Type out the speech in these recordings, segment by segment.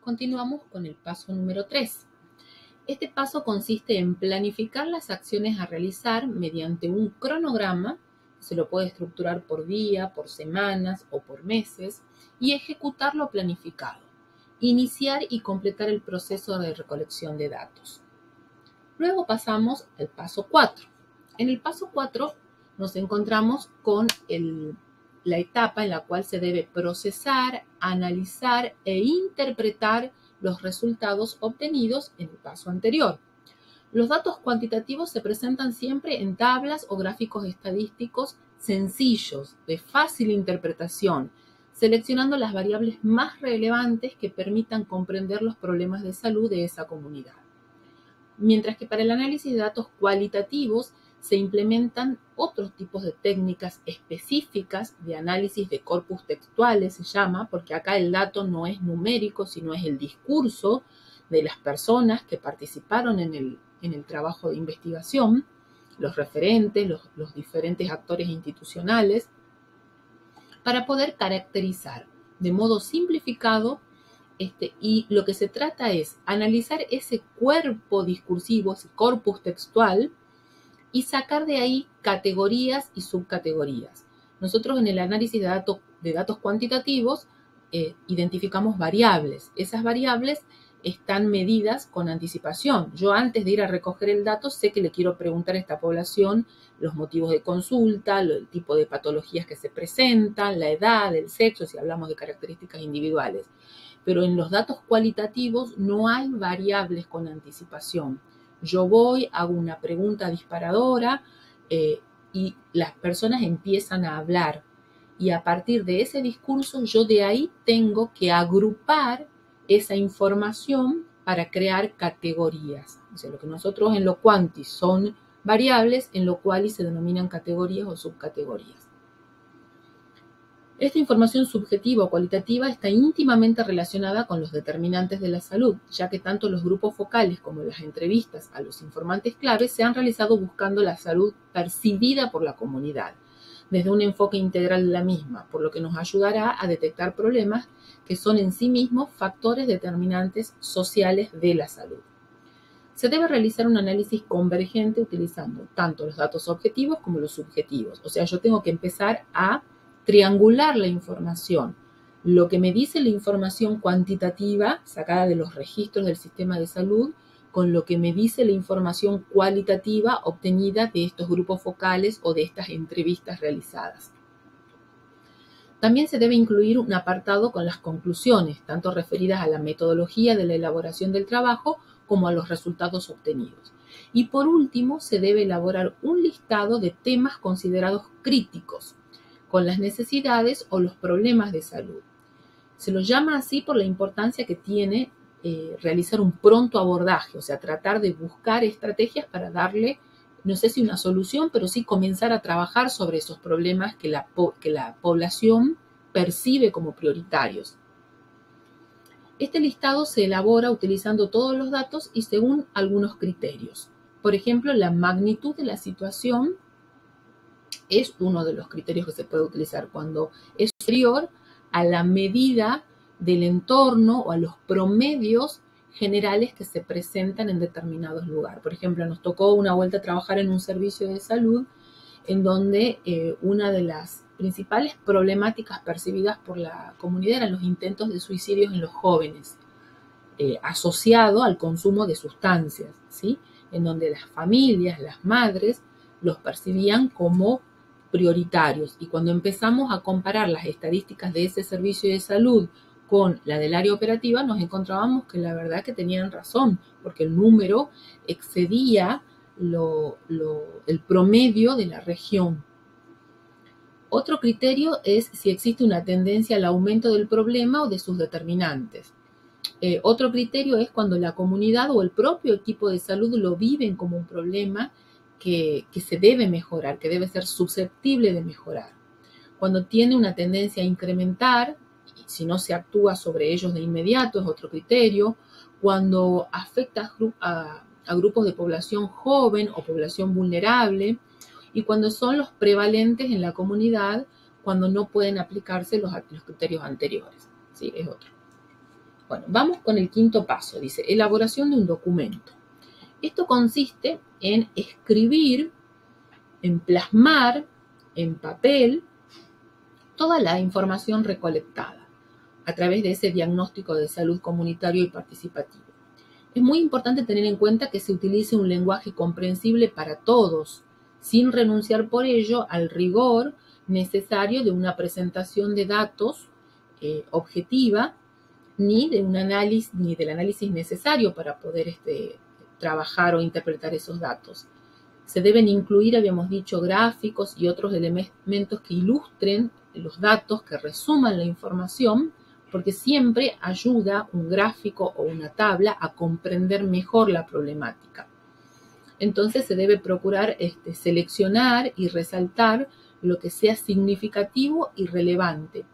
continuamos con el paso número 3. Este paso consiste en planificar las acciones a realizar mediante un cronograma. Se lo puede estructurar por día, por semanas o por meses, y ejecutar lo planificado. Iniciar y completar el proceso de recolección de datos. Luego pasamos al paso 4. En el paso 4 nos encontramos con la etapa en la cual se debe procesar, analizar e interpretar los resultados obtenidos en el paso anterior. Los datos cuantitativos se presentan siempre en tablas o gráficos estadísticos sencillos, de fácil interpretación, seleccionando las variables más relevantes que permitan comprender los problemas de salud de esa comunidad. Mientras que para el análisis de datos cualitativos se implementan otros tipos de técnicas específicas de análisis de corpus textuales, se llama, porque acá el dato no es numérico, sino es el discurso de las personas que participaron en el trabajo de investigación, los referentes, los diferentes actores institucionales, para poder caracterizar de modo simplificado. Y lo que se trata es analizar ese cuerpo discursivo, ese corpus textual, y sacar de ahí categorías y subcategorías. Nosotros en el análisis de datos cuantitativos identificamos variables. Esas variables están medidas con anticipación. Yo antes de ir a recoger el dato sé que le quiero preguntar a esta población los motivos de consulta, el tipo de patologías que se presentan, la edad, el sexo, si hablamos de características individuales. Pero en los datos cualitativos no hay variables con anticipación. Yo voy, hago una pregunta disparadora y las personas empiezan a hablar. Y a partir de ese discurso, yo de ahí tengo que agrupar esa información para crear categorías. O sea, lo que nosotros en lo cuanti son variables, en lo cuali se denominan categorías o subcategorías. Esta información subjetiva o cualitativa está íntimamente relacionada con los determinantes de la salud, ya que tanto los grupos focales como las entrevistas a los informantes claves se han realizado buscando la salud percibida por la comunidad, desde un enfoque integral de la misma, por lo que nos ayudará a detectar problemas que son en sí mismos factores determinantes sociales de la salud. Se debe realizar un análisis convergente utilizando tanto los datos objetivos como los subjetivos. O sea, yo tengo que empezar a triangular la información. Lo que me dice la información cuantitativa sacada de los registros del sistema de salud con lo que me dice la información cualitativa obtenida de estos grupos focales o de estas entrevistas realizadas. También se debe incluir un apartado con las conclusiones, tanto referidas a la metodología de la elaboración del trabajo como a los resultados obtenidos. Y por último, se debe elaborar un listado de temas considerados críticos, con las necesidades o los problemas de salud. Se lo llama así por la importancia que tiene realizar un pronto abordaje, o sea, tratar de buscar estrategias para darle, no sé si una solución, pero sí comenzar a trabajar sobre esos problemas que la población percibe como prioritarios. Este listado se elabora utilizando todos los datos y según algunos criterios. Por ejemplo, la magnitud de la situación es uno de los criterios que se puede utilizar cuando es superior a la medida del entorno o a los promedios generales que se presentan en determinados lugares. Por ejemplo, nos tocó una vuelta a trabajar en un servicio de salud en donde una de las principales problemáticas percibidas por la comunidad eran los intentos de suicidios en los jóvenes, asociado al consumo de sustancias, ¿sí? En donde las familias, las madres, los percibían como prioritarios. Y cuando empezamos a comparar las estadísticas de ese servicio de salud con la del área operativa, nos encontrábamos que la verdad que tenían razón, porque el número excedía el promedio de la región. Otro criterio es si existe una tendencia al aumento del problema o de sus determinantes. Otro criterio es cuando la comunidad o el propio equipo de salud lo viven como un problema que se debe mejorar, que debe ser susceptible de mejorar. Cuando tiene una tendencia a incrementar, y si no se actúa sobre ellos de inmediato, es otro criterio. Cuando afecta a grupos de población joven o población vulnerable, y cuando son los prevalentes en la comunidad, cuando no pueden aplicarse los criterios anteriores, ¿sí? Es otro. Bueno, vamos con el quinto paso. Dice, elaboración de un documento. Esto consiste en escribir, en plasmar en papel toda la información recolectada a través de ese diagnóstico de salud comunitario y participativo. Es muy importante tener en cuenta que se utilice un lenguaje comprensible para todos, sin renunciar por ello al rigor necesario de una presentación de datos objetiva, ni del análisis necesario para poder trabajar o interpretar esos datos. Se deben incluir, habíamos dicho, gráficos y otros elementos que ilustren los datos, que resuman la información, porque siempre ayuda un gráfico o una tabla a comprender mejor la problemática. Entonces se debe procurar seleccionar y resaltar lo que sea significativo y relevante,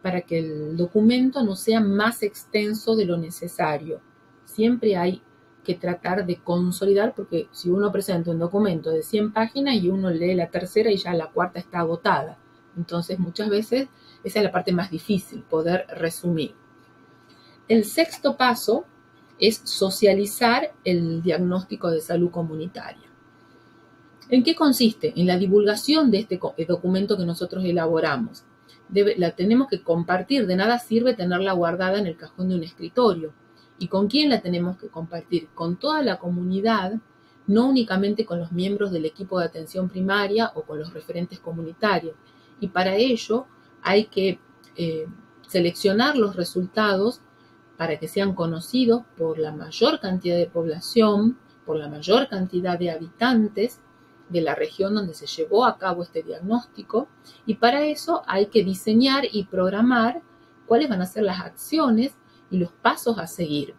para que el documento no sea más extenso de lo necesario. Siempre hay que tratar de consolidar, porque si uno presenta un documento de 100 páginas y uno lee la tercera y ya la cuarta está agotada, entonces muchas veces esa es la parte más difícil, poder resumir. El sexto paso es socializar el diagnóstico de salud comunitaria. ¿En qué consiste? En la divulgación de este documento que nosotros elaboramos. La tenemos que compartir, de nada sirve tenerla guardada en el cajón de un escritorio. ¿Y con quién la tenemos que compartir? Con toda la comunidad, no únicamente con los miembros del equipo de atención primaria o con los referentes comunitarios. Y para ello hay que seleccionar los resultados para que sean conocidos por la mayor cantidad de población, por la mayor cantidad de habitantes de la región donde se llevó a cabo este diagnóstico, y para eso hay que diseñar y programar cuáles van a ser las acciones y los pasos a seguir.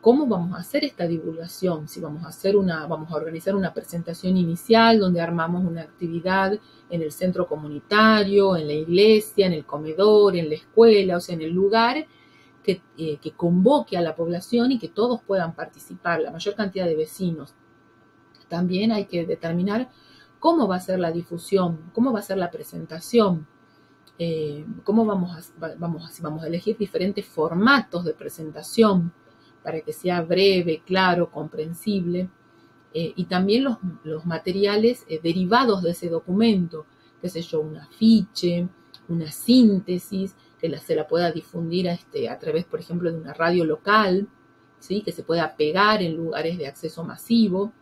¿Cómo vamos a hacer esta divulgación? Si vamos a organizar una presentación inicial donde armamos una actividad en el centro comunitario, en la iglesia, en el comedor, en la escuela, o sea, en el lugar que convoque a la población y que todos puedan participar, la mayor cantidad de vecinos. También hay que determinar cómo va a ser la difusión, cómo va a ser la presentación, cómo vamos a elegir diferentes formatos de presentación para que sea breve, claro, comprensible, y también los materiales derivados de ese documento, qué sé yo, un afiche, una síntesis, que se la pueda difundir a través, por ejemplo, de una radio local, ¿sí? Que se pueda pegar en lugares de acceso masivo.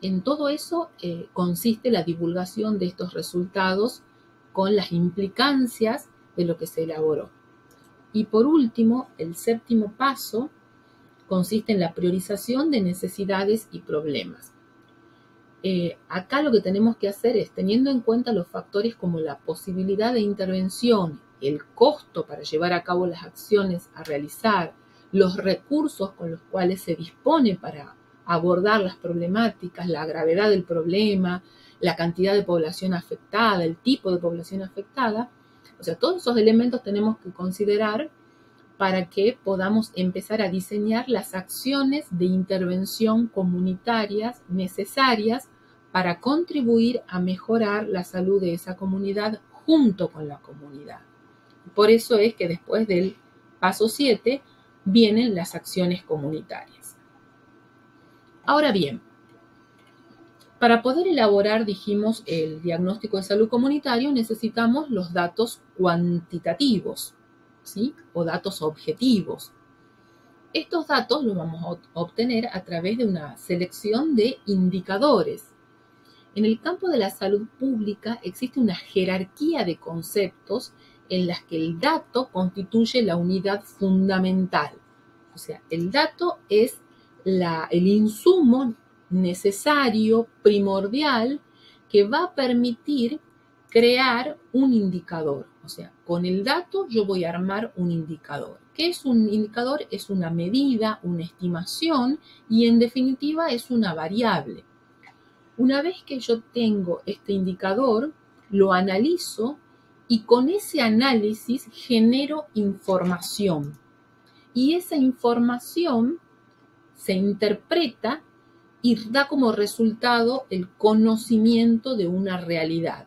En todo eso consiste la divulgación de estos resultados con las implicancias de lo que se elaboró. Y por último, el séptimo paso consiste en la priorización de necesidades y problemas. Acá lo que tenemos que hacer es, teniendo en cuenta los factores como la posibilidad de intervención, el costo para llevar a cabo las acciones a realizar, los recursos con los cuales se dispone para abordar las problemáticas, la gravedad del problema, la cantidad de población afectada, el tipo de población afectada, o sea, todos esos elementos tenemos que considerar para que podamos empezar a diseñar las acciones de intervención comunitarias necesarias para contribuir a mejorar la salud de esa comunidad junto con la comunidad. Por eso es que después del paso 7 vienen las acciones comunitarias. Ahora bien, para poder elaborar, dijimos, el diagnóstico de salud comunitario necesitamos los datos cuantitativos, ¿sí? O datos objetivos. Estos datos los vamos a obtener a través de una selección de indicadores. En el campo de la salud pública existe una jerarquía de conceptos en las que el dato constituye la unidad fundamental. O sea, el dato es el insumo necesario, primordial, que va a permitir crear un indicador. O sea, con el dato yo voy a armar un indicador. ¿Qué es un indicador? Es una medida, una estimación y en definitiva es una variable. Una vez que yo tengo este indicador, lo analizo y con ese análisis genero información. Y esa información se interpreta y da como resultado el conocimiento de una realidad.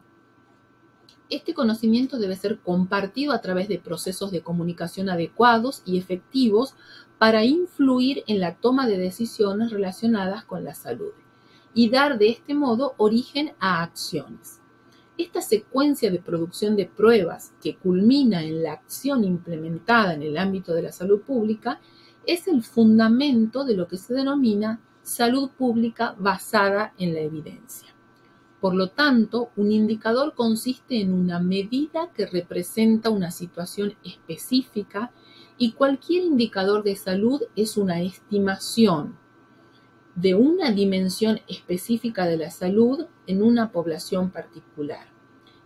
Este conocimiento debe ser compartido a través de procesos de comunicación adecuados y efectivos para influir en la toma de decisiones relacionadas con la salud y dar de este modo origen a acciones. Esta secuencia de producción de pruebas que culmina en la acción implementada en el ámbito de la salud pública es el fundamento de lo que se denomina salud pública basada en la evidencia. Por lo tanto, un indicador consiste en una medida que representa una situación específica y cualquier indicador de salud es una estimación de una dimensión específica de la salud en una población particular.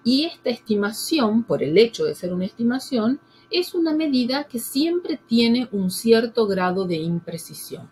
Y esta estimación, por el hecho de ser una estimación, es una medida que siempre tiene un cierto grado de imprecisión.